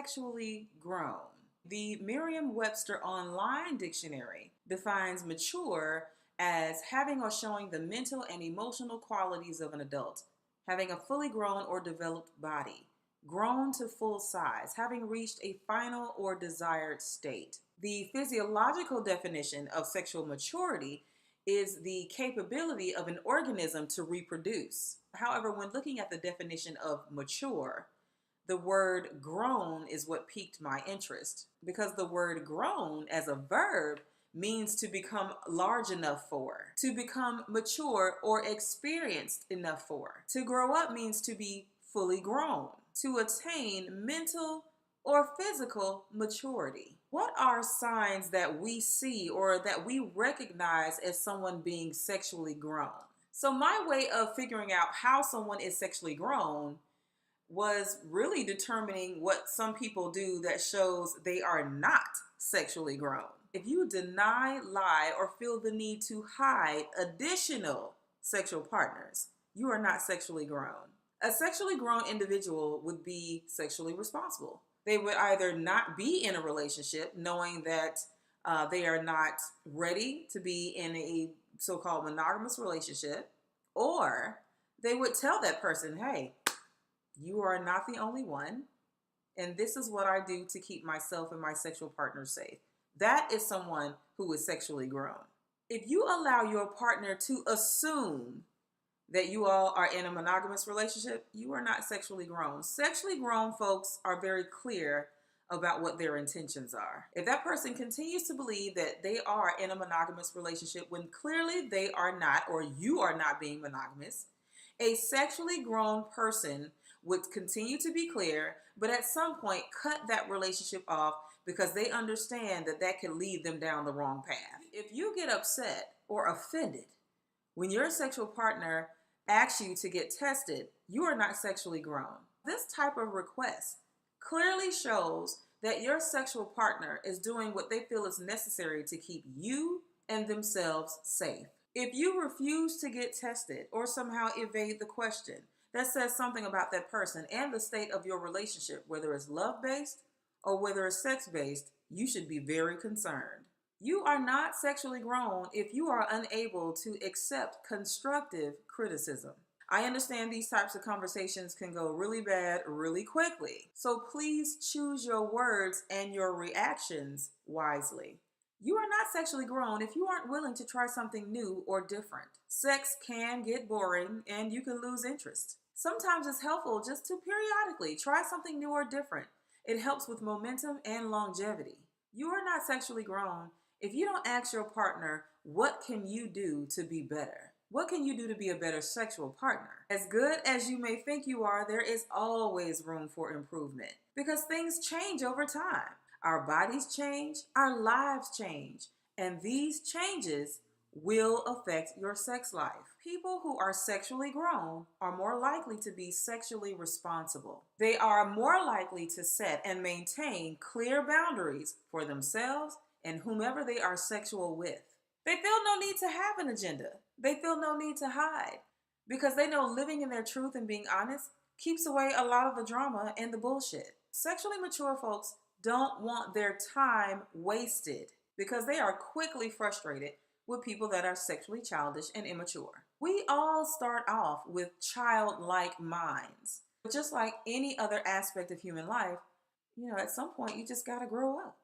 sexually grown? The Merriam-Webster Online Dictionary defines mature as having or showing the mental and emotional qualities of an adult, having a fully grown or developed body, grown to full size, having reached a final or desired state. The physiological definition of sexual maturity is the capability of an organism to reproduce. However, when looking at the definition of mature, the word grown is what piqued my interest, because the word grown as a verb means to become large enough for, to become mature or experienced enough for. To grow up means to be fully grown, to attain mental or physical maturity. What are signs that we see or that we recognize as someone being sexually grown? So my way of figuring out how someone is sexually grown was really determining what some people do that shows they are not sexually grown. If you deny, lie, or feel the need to hide additional sexual partners, you are not sexually grown. A sexually grown individual would be sexually responsible. They would either not be in a relationship knowing that they are not ready to be in a so-called monogamous relationship, or they would tell that person, hey, you are not the only one, and this is what I do to keep myself and my sexual partner safe. That is someone who is sexually grown. If you allow your partner to assume that you all are in a monogamous relationship, you are not sexually grown. Sexually grown folks are very clear about what their intentions are. If that person continues to believe that they are in a monogamous relationship when clearly they are not, or you are not being monogamous, a sexually grown person would continue to be clear, but at some point cut that relationship off because they understand that that could lead them down the wrong path. If you get upset or offended when your sexual partner asks you to get tested, you are not sexually grown. This type of request clearly shows that your sexual partner is doing what they feel is necessary to keep you and themselves safe. If you refuse to get tested or somehow evade the question, that says something about that person and the state of your relationship, whether it's love-based or whether it's sex-based. You should be very concerned. You are not sexually grown if you are unable to accept constructive criticism. I understand these types of conversations can go really bad really quickly, so please choose your words and your reactions wisely. You are not sexually grown if you aren't willing to try something new or different. Sex can get boring and you can lose interest. Sometimes it's helpful just to periodically try something new or different. It helps with momentum and longevity. You are not sexually grown if you don't ask your partner, what can you do to be better? What can you do to be a better sexual partner? As good as you may think you are, there is always room for improvement because things change over time. Our bodies change, our lives change, and these changes will affect your sex life. People who are sexually grown are more likely to be sexually responsible. They are more likely to set and maintain clear boundaries for themselves and whomever they are sexual with. They feel no need to have an agenda. They feel no need to hide because they know living in their truth and being honest keeps away a lot of the drama and the bullshit. Sexually mature folks don't want their time wasted because they are quickly frustrated with people that are sexually childish and immature. We all start off with childlike minds. But just like any other aspect of human life, at some point you just gotta grow up.